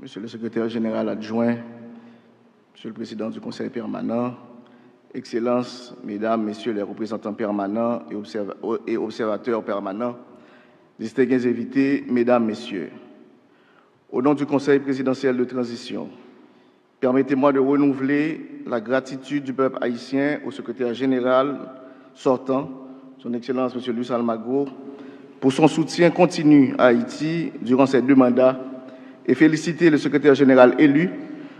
Monsieur le secrétaire général adjoint, Monsieur le président du Conseil permanent, Excellences, Mesdames, Messieurs les représentants permanents et observateurs permanents, distingués invités, Mesdames, Messieurs, au nom du Conseil présidentiel de transition, permettez-moi de renouveler la gratitude du peuple haïtien au secrétaire général sortant, Son Excellence M. Luis Almagro, pour son soutien continu à Haïti durant ces 2 mandats et féliciter le secrétaire général élu,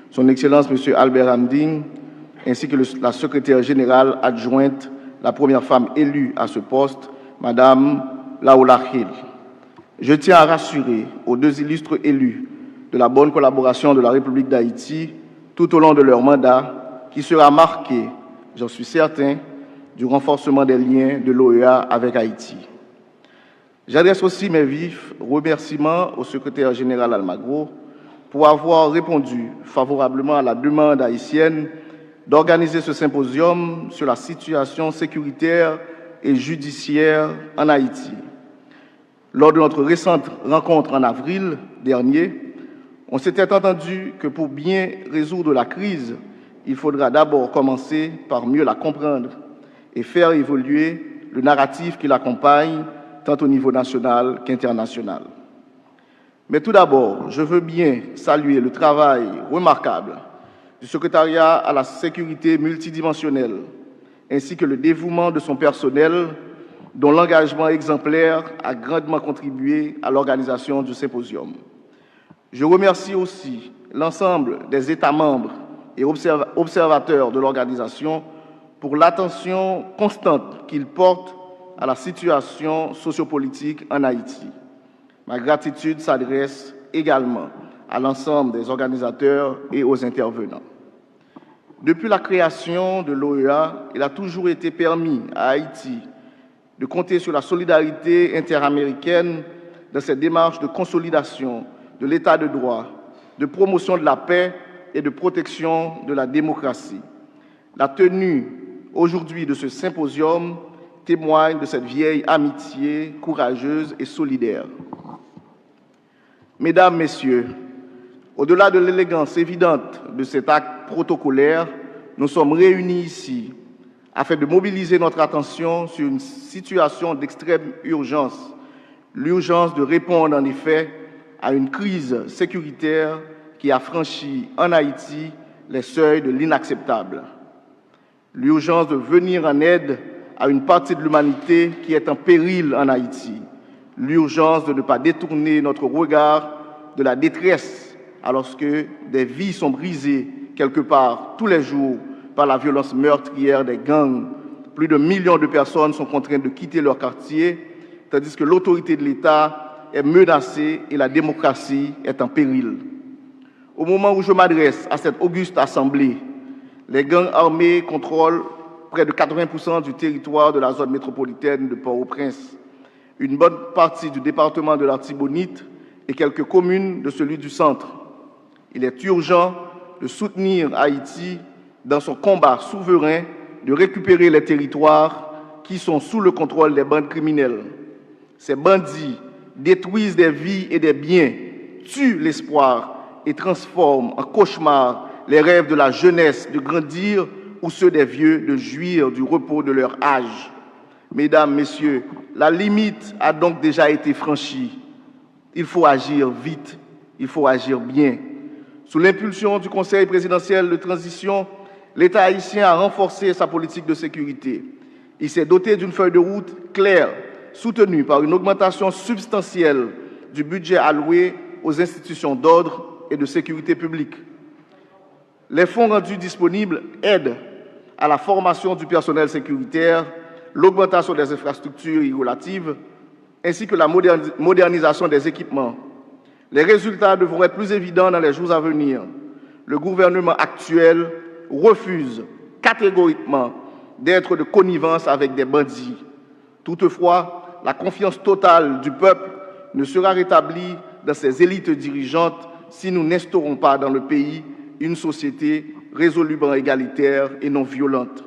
Son Excellence M. Albert Hamding, ainsi que la secrétaire générale adjointe, la première femme élue à ce poste, Mme Laola Hill. Je tiens à rassurer aux 2 illustres élus de la bonne collaboration de la République d'Haïti tout au long de leur mandat, qui sera marqué, j'en suis certain, du renforcement des liens de l'OEA avec Haïti. J'adresse aussi mes vifs remerciements au secrétaire général Almagro pour avoir répondu favorablement à la demande haïtienne d'organiser ce symposium sur la situation sécuritaire et judiciaire en Haïti. Lors de notre récente rencontre en avril dernier, on s'était entendu que pour bien résoudre la crise, il faudra d'abord commencer par mieux la comprendre et faire évoluer le narratif qui l'accompagne, tant au niveau national qu'international. Mais tout d'abord, je veux bien saluer le travail remarquable du secrétariat à la sécurité multidimensionnelle, ainsi que le dévouement de son personnel, dont l'engagement exemplaire a grandement contribué à l'organisation du symposium. Je remercie aussi l'ensemble des États membres et observateurs de l'organisation pour l'attention constante qu'ils portent à la situation sociopolitique en Haïti. Ma gratitude s'adresse également à l'ensemble des organisateurs et aux intervenants. Depuis la création de l'OEA, il a toujours été permis à Haïti de compter sur la solidarité interaméricaine dans cette démarche de consolidation de l'état de droit, de promotion de la paix et de protection de la démocratie. La tenue aujourd'hui de ce symposium témoigne de cette vieille amitié courageuse et solidaire. Mesdames, Messieurs, au-delà de l'élégance évidente de cet acte protocolaire, nous sommes réunis ici afin de mobiliser notre attention sur une situation d'extrême urgence, l'urgence de répondre en effet à une crise sécuritaire qui a franchi en Haïti les seuils de l'inacceptable. L'urgence de venir en aide à une partie de l'humanité qui est en péril en Haïti. L'urgence de ne pas détourner notre regard de la détresse alors que des vies sont brisées quelque part tous les jours par la violence meurtrière des gangs. Plus de millions de personnes sont contraintes de quitter leur quartier, tandis que l'autorité de l'État est menacée et la démocratie est en péril. Au moment où je m'adresse à cette auguste assemblée, les gangs armés contrôlent près de 80% du territoire de la zone métropolitaine de Port-au-Prince, une bonne partie du département de l'Artibonite et quelques communes de celui du centre. Il est urgent de soutenir Haïti dans son combat souverain de récupérer les territoires qui sont sous le contrôle des bandes criminelles. Ces bandits détruisent des vies et des biens, tuent l'espoir et transforment en cauchemar les rêves de la jeunesse de grandir ou ceux des vieux de jouir du repos de leur âge. Mesdames, Messieurs, la limite a donc déjà été franchie. Il faut agir vite, il faut agir bien. Sous l'impulsion du Conseil présidentiel de transition, l'État haïtien a renforcé sa politique de sécurité. Il s'est doté d'une feuille de route claire, soutenue par une augmentation substantielle du budget alloué aux institutions d'ordre et de sécurité publique. Les fonds rendus disponibles aident à la formation du personnel sécuritaire, l'augmentation des infrastructures y relatives, ainsi que la modernisation des équipements. Les résultats devront être plus évidents dans les jours à venir. Le gouvernement actuel refuse catégoriquement d'être de connivence avec des bandits. Toutefois, la confiance totale du peuple ne sera rétablie dans ses élites dirigeantes si nous n'instaurons pas dans le pays une société résolument égalitaire et non violente.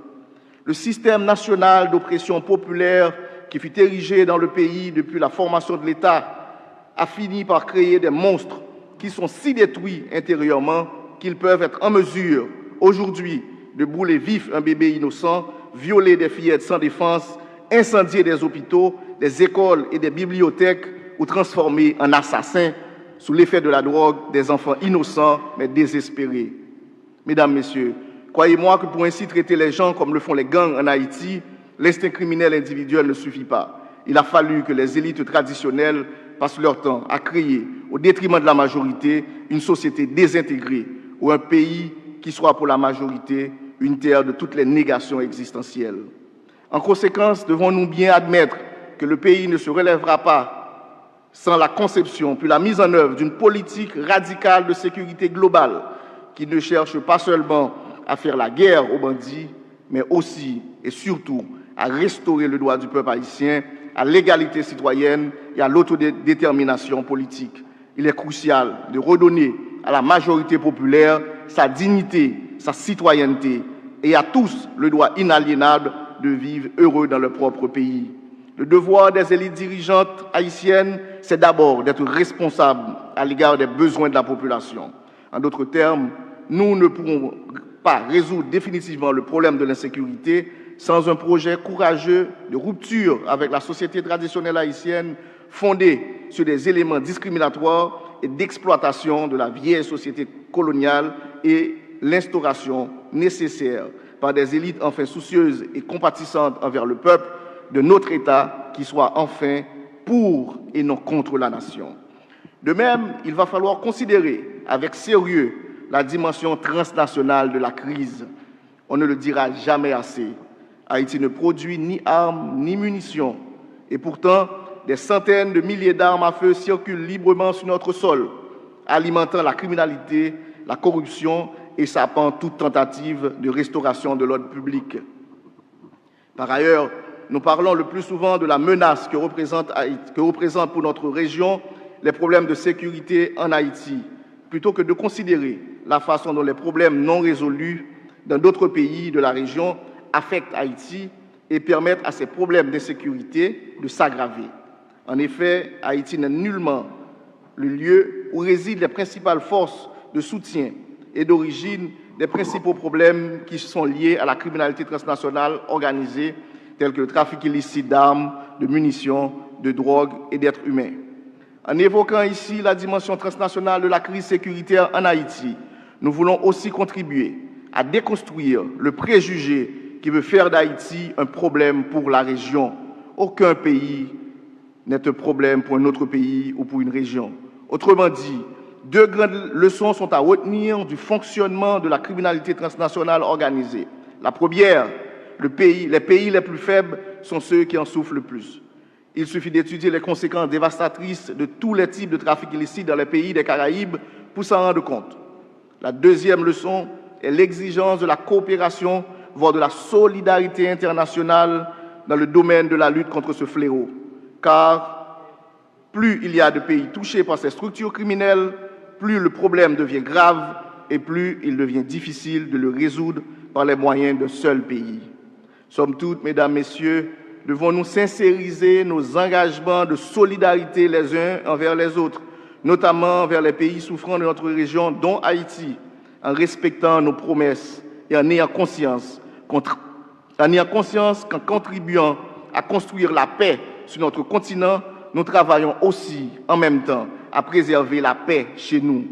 Le système national d'oppression populaire qui fut érigé dans le pays depuis la formation de l'État a fini par créer des monstres qui sont si détruits intérieurement qu'ils peuvent être en mesure, aujourd'hui, de brûler vif un bébé innocent, violer des fillettes sans défense, incendier des hôpitaux, des écoles et des bibliothèques ou transformer en assassins sous l'effet de la drogue des enfants innocents mais désespérés. Mesdames, Messieurs, croyez-moi que pour ainsi traiter les gens comme le font les gangs en Haïti, l'instinct criminel individuel ne suffit pas. Il a fallu que les élites traditionnelles passent leur temps à créer, au détriment de la majorité, une société désintégrée ou un pays qui soit pour la majorité une terre de toutes les négations existentielles. En conséquence, devons-nous bien admettre que le pays ne se relèvera pas sans la conception puis la mise en œuvre d'une politique radicale de sécurité globale qui ne cherche pas seulement à faire la guerre aux bandits, mais aussi et surtout à restaurer le droit du peuple haïtien à l'égalité citoyenne et à l'autodétermination politique. Il est crucial de redonner à la majorité populaire sa dignité, sa citoyenneté et à tous le droit inaliénable de vivre heureux dans leur propre pays. Le devoir des élites dirigeantes haïtiennes, c'est d'abord d'être responsables à l'égard des besoins de la population. En d'autres termes, nous ne pourrons pas résoudre définitivement le problème de l'insécurité sans un projet courageux de rupture avec la société traditionnelle haïtienne fondée sur des éléments discriminatoires et d'exploitation de la vieille société coloniale et l'instauration nécessaire par des élites enfin soucieuses et compatissantes envers le peuple de notre État qui soit enfin pour et non contre la nation. De même, il va falloir considérer avec sérieux la dimension transnationale de la crise. On ne le dira jamais assez. Haïti ne produit ni armes ni munitions. Et pourtant, des centaines de milliers d'armes à feu circulent librement sur notre sol, alimentant la criminalité, la corruption et sapant toute tentative de restauration de l'ordre public. Par ailleurs, nous parlons le plus souvent de la menace que représente pour notre région les problèmes de sécurité en Haïti, plutôt que de considérer la façon dont les problèmes non résolus dans d'autres pays de la région affectent Haïti et permettent à ces problèmes d'insécurité de s'aggraver. En effet, Haïti n'est nullement le lieu où résident les principales forces de soutien et d'origine des principaux problèmes qui sont liés à la criminalité transnationale organisée, tels que le trafic illicite d'armes, de munitions, de drogue et d'êtres humains. En évoquant ici la dimension transnationale de la crise sécuritaire en Haïti, nous voulons aussi contribuer à déconstruire le préjugé qui veut faire d'Haïti un problème pour la région. Aucun pays n'est un problème pour un autre pays ou pour une région. Autrement dit, deux grandes leçons sont à retenir du fonctionnement de la criminalité transnationale organisée. La première, les pays les plus faibles sont ceux qui en souffrent le plus. Il suffit d'étudier les conséquences dévastatrices de tous les types de trafic illicite dans les pays des Caraïbes pour s'en rendre compte. La deuxième leçon est l'exigence de la coopération, voire de la solidarité internationale dans le domaine de la lutte contre ce fléau. Car plus il y a de pays touchés par ces structures criminelles, plus le problème devient grave et plus il devient difficile de le résoudre par les moyens d'un seul pays. Somme toute, mesdames, messieurs, devons-nous sincériser nos engagements de solidarité les uns envers les autres, notamment envers les pays souffrant de notre région, dont Haïti, en respectant nos promesses et en ayant conscience qu'en contribuant à construire la paix sur notre continent, nous travaillons aussi en même temps à préserver la paix chez nous.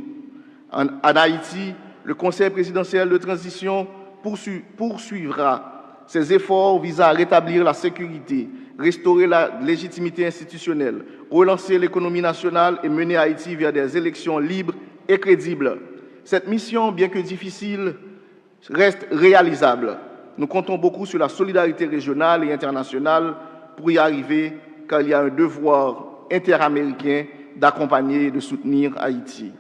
En Haïti, le Conseil présidentiel de transition poursuivra ses efforts visant à rétablir la sécurité, restaurer la légitimité institutionnelle, relancer l'économie nationale et mener Haïti vers des élections libres et crédibles. Cette mission, bien que difficile, reste réalisable. Nous comptons beaucoup sur la solidarité régionale et internationale pour y arriver, car il y a un devoir interaméricain d'accompagner et de soutenir Haïti.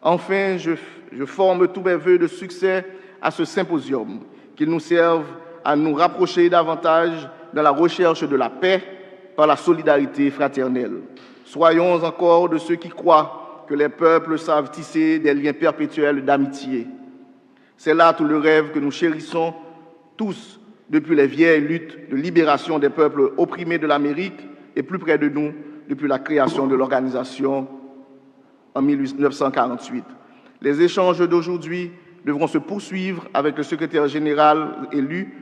Enfin, je forme tous mes vœux de succès à ce symposium, qu'il nous serve à nous rapprocher davantage dans la recherche de la paix par la solidarité fraternelle. Soyons encore de ceux qui croient que les peuples savent tisser des liens perpétuels d'amitié. C'est là tout le rêve que nous chérissons tous depuis les vieilles luttes de libération des peuples opprimés de l'Amérique et plus près de nous depuis la création de l'organisation en 1948. Les échanges d'aujourd'hui devront se poursuivre avec le secrétaire général élu,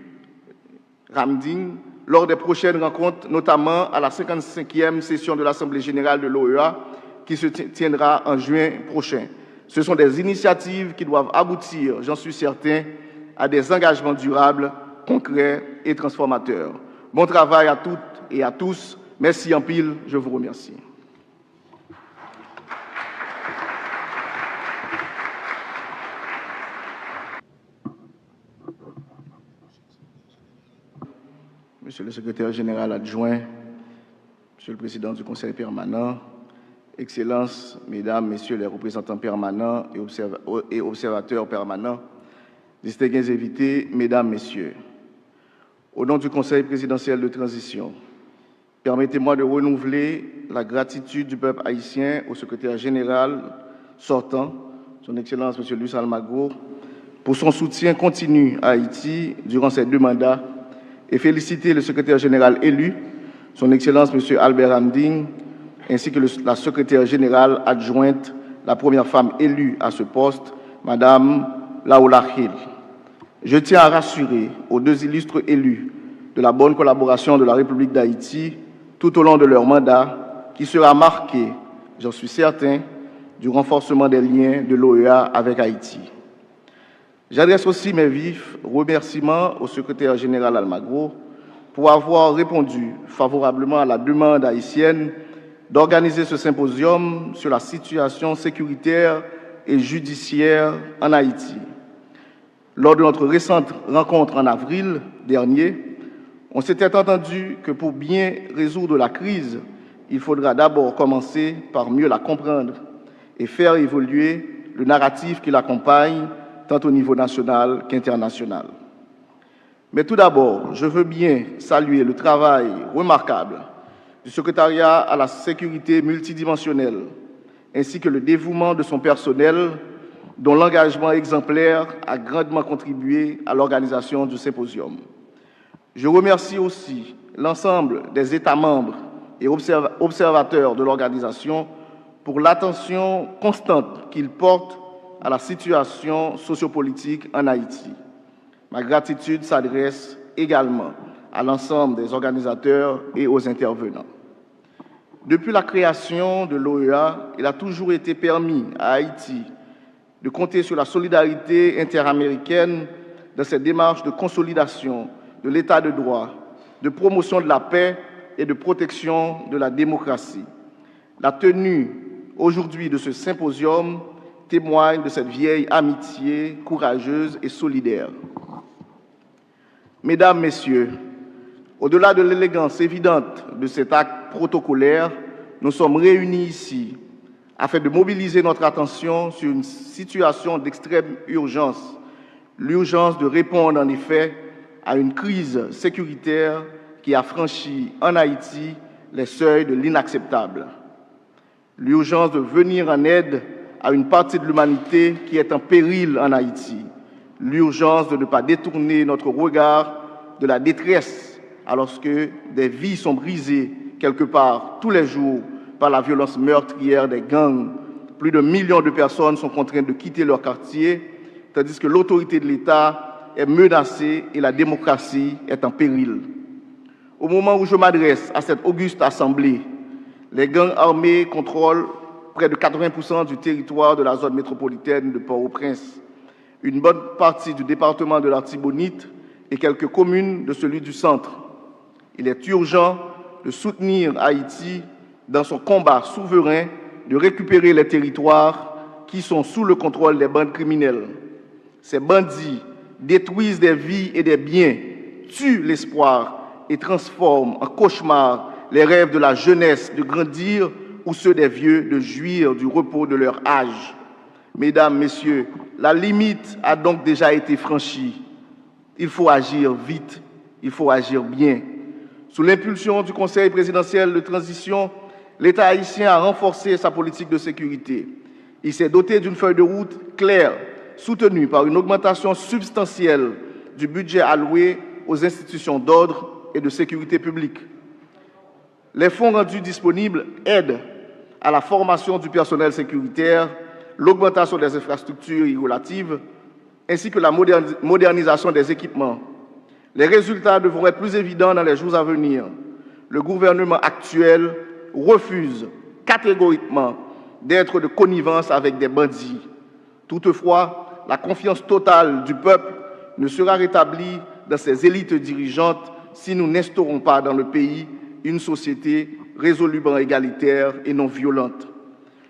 Ramding, lors des prochaines rencontres, notamment à la 55e session de l'Assemblée générale de l'OEA, qui se tiendra en juin prochain. Ce sont des initiatives qui doivent aboutir, j'en suis certain, à des engagements durables, concrets et transformateurs. Bon travail à toutes et à tous. Merci en pile, je vous remercie. Monsieur le secrétaire général adjoint, Monsieur le président du Conseil permanent, Excellences, Mesdames, Messieurs les représentants permanents et observateurs permanents, distingués invités, Mesdames, Messieurs, au nom du Conseil présidentiel de transition, permettez-moi de renouveler la gratitude du peuple haïtien au secrétaire général sortant, Son Excellence M. Luis Almagro, pour son soutien continu à Haïti durant ces 2 mandats et féliciter le secrétaire général élu, Son Excellence M. Albert Ramding, ainsi que la secrétaire générale adjointe, la première femme élue à ce poste, Mme Laola Hill. Je tiens à rassurer aux 2 illustres élus de la bonne collaboration de la République d'Haïti tout au long de leur mandat, qui sera marqué, j'en suis certain, du renforcement des liens de l'OEA avec Haïti. J'adresse aussi mes vifs remerciements au secrétaire général Almagro pour avoir répondu favorablement à la demande haïtienne d'organiser ce symposium sur la situation sécuritaire et judiciaire en Haïti. Lors de notre récente rencontre en avril dernier, on s'était entendu que pour bien résoudre la crise, il faudra d'abord commencer par mieux la comprendre et faire évoluer le narratif qui l'accompagne, tant au niveau national qu'international. Mais tout d'abord, je veux bien saluer le travail remarquable du secrétariat à la sécurité multidimensionnelle, ainsi que le dévouement de son personnel, dont l'engagement exemplaire a grandement contribué à l'organisation du symposium. Je remercie aussi l'ensemble des États membres et observateurs de l'organisation pour l'attention constante qu'ils portent à la situation sociopolitique en Haïti. Ma gratitude s'adresse également à l'ensemble des organisateurs et aux intervenants. Depuis la création de l'OEA, il a toujours été permis à Haïti de compter sur la solidarité interaméricaine dans cette démarche de consolidation de l'état de droit, de promotion de la paix et de protection de la démocratie. La tenue aujourd'hui de ce symposium témoigne de cette vieille amitié courageuse et solidaire. Mesdames, Messieurs, au-delà de l'élégance évidente de cet acte protocolaire, nous sommes réunis ici afin de mobiliser notre attention sur une situation d'extrême urgence, l'urgence de répondre en effet à une crise sécuritaire qui a franchi en Haïti les seuils de l'inacceptable. L'urgence de venir en aide à une partie de l'humanité qui est en péril en Haïti. L'urgence de ne pas détourner notre regard de la détresse alors que des vies sont brisées quelque part tous les jours par la violence meurtrière des gangs. Plus de millions de personnes sont contraintes de quitter leur quartier, tandis que l'autorité de l'État est menacée et la démocratie est en péril. Au moment où je m'adresse à cette auguste assemblée, les gangs armés contrôlent près de 80% du territoire de la zone métropolitaine de Port-au-Prince, une bonne partie du département de l'Artibonite et quelques communes de celui du centre. Il est urgent de soutenir Haïti dans son combat souverain de récupérer les territoires qui sont sous le contrôle des bandes criminelles. Ces bandits détruisent des vies et des biens, tuent l'espoir et transforment en cauchemar les rêves de la jeunesse de grandir ou ceux des vieux de jouir du repos de leur âge. Mesdames, Messieurs, la limite a donc déjà été franchie. Il faut agir vite, il faut agir bien. Sous l'impulsion du Conseil présidentiel de transition, l'État haïtien a renforcé sa politique de sécurité. Il s'est doté d'une feuille de route claire, soutenue par une augmentation substantielle du budget alloué aux institutions d'ordre et de sécurité publique. Les fonds rendus disponibles aident à la formation du personnel sécuritaire, l'augmentation des infrastructures irrelatives, ainsi que la modernisation des équipements. Les résultats devront être plus évidents dans les jours à venir. Le gouvernement actuel refuse catégoriquement d'être de connivence avec des bandits. Toutefois, la confiance totale du peuple ne sera rétablie dans ses élites dirigeantes si nous n'instaurons pas dans le pays une société résolument égalitaire et non violente.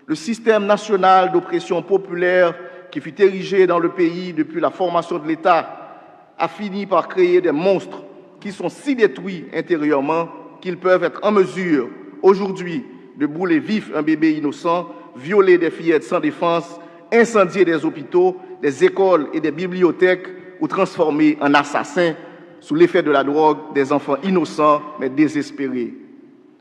Le système national d'oppression populaire qui fut érigé dans le pays depuis la formation de l'État a fini par créer des monstres qui sont si détruits intérieurement qu'ils peuvent être en mesure, aujourd'hui, de brûler vif un bébé innocent, violer des fillettes sans défense, incendier des hôpitaux, des écoles et des bibliothèques ou transformer en assassins, sous l'effet de la drogue, des enfants innocents mais désespérés.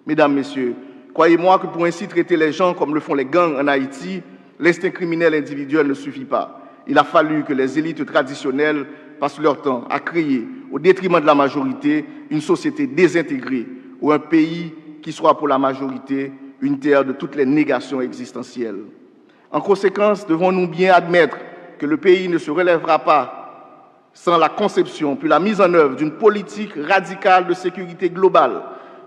Mesdames, Messieurs, croyez-moi que pour ainsi traiter les gens comme le font les gangs en Haïti, l'instinct criminel individuel ne suffit pas. Il a fallu que les élites traditionnelles passent leur temps à créer, au détriment de la majorité, une société désintégrée ou un pays qui soit pour la majorité une terre de toutes les négations existentielles. En conséquence, devons-nous bien admettre que le pays ne se relèvera pas sans la conception puis la mise en œuvre d'une politique radicale de sécurité globale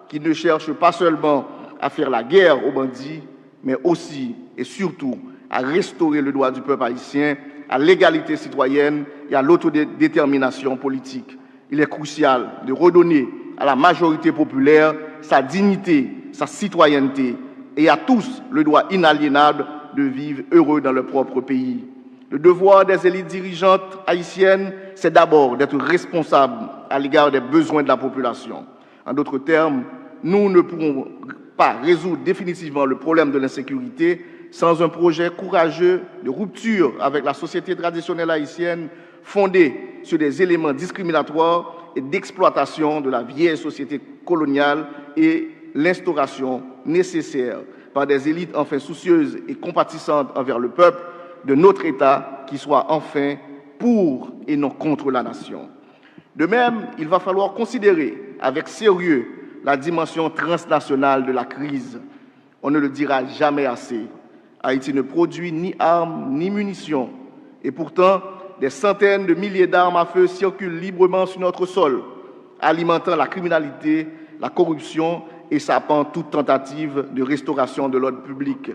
qui ne cherche pas seulement à faire la guerre aux bandits, mais aussi et surtout à restaurer le droit du peuple haïtien à l'égalité citoyenne et à l'autodétermination politique. Il est crucial de redonner à la majorité populaire sa dignité, sa citoyenneté et à tous le droit inaliénable de vivre heureux dans leur propre pays. Le devoir des élites dirigeantes haïtiennes, c'est d'abord d'être responsables à l'égard des besoins de la population. En d'autres termes, nous ne pourrons pas résoudre définitivement le problème de l'insécurité sans un projet courageux de rupture avec la société traditionnelle haïtienne fondée sur des éléments discriminatoires et d'exploitation de la vieille société coloniale et l'instauration nécessaire par des élites enfin soucieuses et compatissantes envers le peuple de notre État qui soit enfin pour et non contre la nation. De même, il va falloir considérer avec sérieux la dimension transnationale de la crise. On ne le dira jamais assez. Haïti ne produit ni armes ni munitions. Et pourtant, des centaines de milliers d'armes à feu circulent librement sur notre sol, alimentant la criminalité, la corruption et sapant toute tentative de restauration de l'ordre public.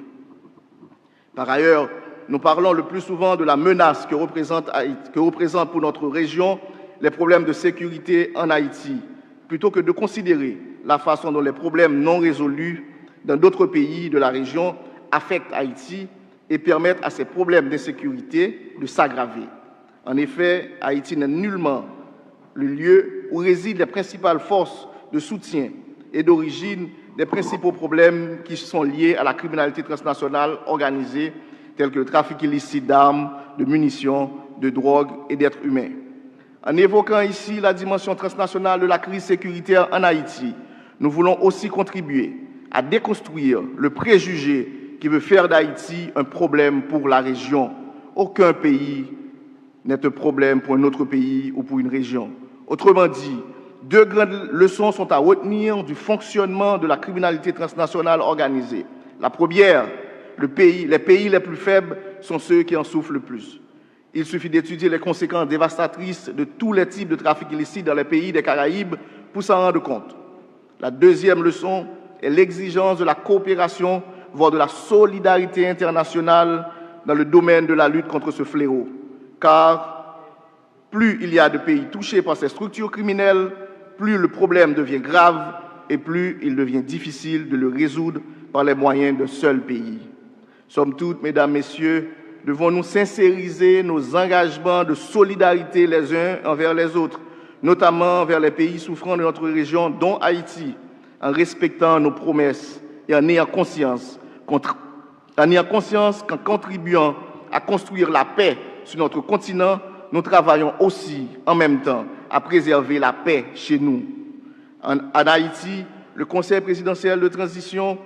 Par ailleurs, nous parlons le plus souvent de la menace que représente pour notre région les problèmes de sécurité en Haïti, plutôt que de considérer la façon dont les problèmes non résolus dans d'autres pays de la région affectent Haïti et permettent à ces problèmes d'insécurité de s'aggraver. En effet, Haïti n'est nullement le lieu où résident les principales forces de soutien et d'origine des principaux problèmes qui sont liés à la criminalité transnationale organisée, tels que le trafic illicite d'armes, de munitions, de drogue et d'êtres humains. En évoquant ici la dimension transnationale de la crise sécuritaire en Haïti, nous voulons aussi contribuer à déconstruire le préjugé qui veut faire d'Haïti un problème pour la région. Aucun pays n'est un problème pour un autre pays ou pour une région. Autrement dit, deux grandes leçons sont à retenir du fonctionnement de la criminalité transnationale organisée. La première, les pays les plus faibles sont ceux qui en souffrent le plus. Il suffit d'étudier les conséquences dévastatrices de tous les types de trafic illicite dans les pays des Caraïbes pour s'en rendre compte. La deuxième leçon est l'exigence de la coopération, voire de la solidarité internationale dans le domaine de la lutte contre ce fléau. Car plus il y a de pays touchés par ces structures criminelles, plus le problème devient grave et plus il devient difficile de le résoudre par les moyens d'un seul pays. Somme toute, mesdames, messieurs, devons-nous sincériser nos engagements de solidarité les uns envers les autres, notamment envers les pays souffrant de notre région, dont Haïti, en respectant nos promesses et en ayant conscience qu'en contribuant à construire la paix sur notre continent, nous travaillons aussi en même temps à préserver la paix chez nous. En Haïti, le Conseil présidentiel de transition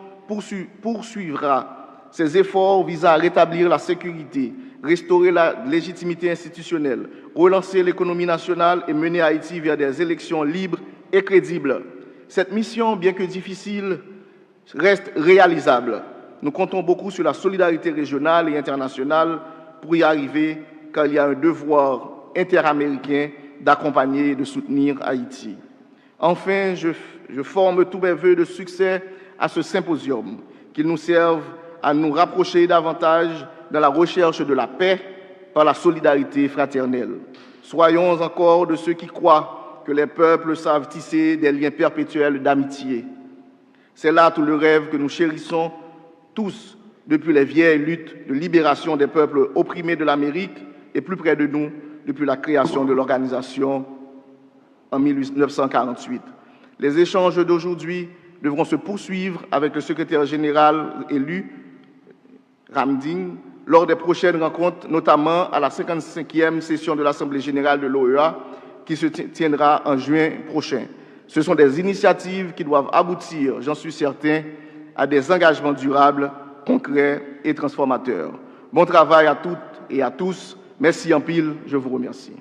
poursuivra ses efforts visant à rétablir la sécurité, restaurer la légitimité institutionnelle, relancer l'économie nationale et mener Haïti vers des élections libres et crédibles. Cette mission, bien que difficile, reste réalisable Nous comptons beaucoup sur la solidarité régionale et internationale pour y arriver, car il y a un devoir interaméricain d'accompagner et de soutenir Haïti. Enfin, je forme tous mes vœux de succès à ce symposium, qu'il nous serve à nous rapprocher davantage dans la recherche de la paix par la solidarité fraternelle. Soyons encore de ceux qui croient que les peuples savent tisser des liens perpétuels d'amitié. C'est là tout le rêve que nous chérissons tous depuis les vieilles luttes de libération des peuples opprimés de l'Amérique et plus près de nous depuis la création de l'organisation en 1948. Les échanges d'aujourd'hui devront se poursuivre avec le secrétaire général élu, Ramding, lors des prochaines rencontres, notamment à la 55e session de l'Assemblée générale de l'OEA qui se tiendra en juin prochain. Ce sont des initiatives qui doivent aboutir, j'en suis certain, à des engagements durables, concrets et transformateurs. Bon travail à toutes et à tous. Merci en pile, je vous remercie.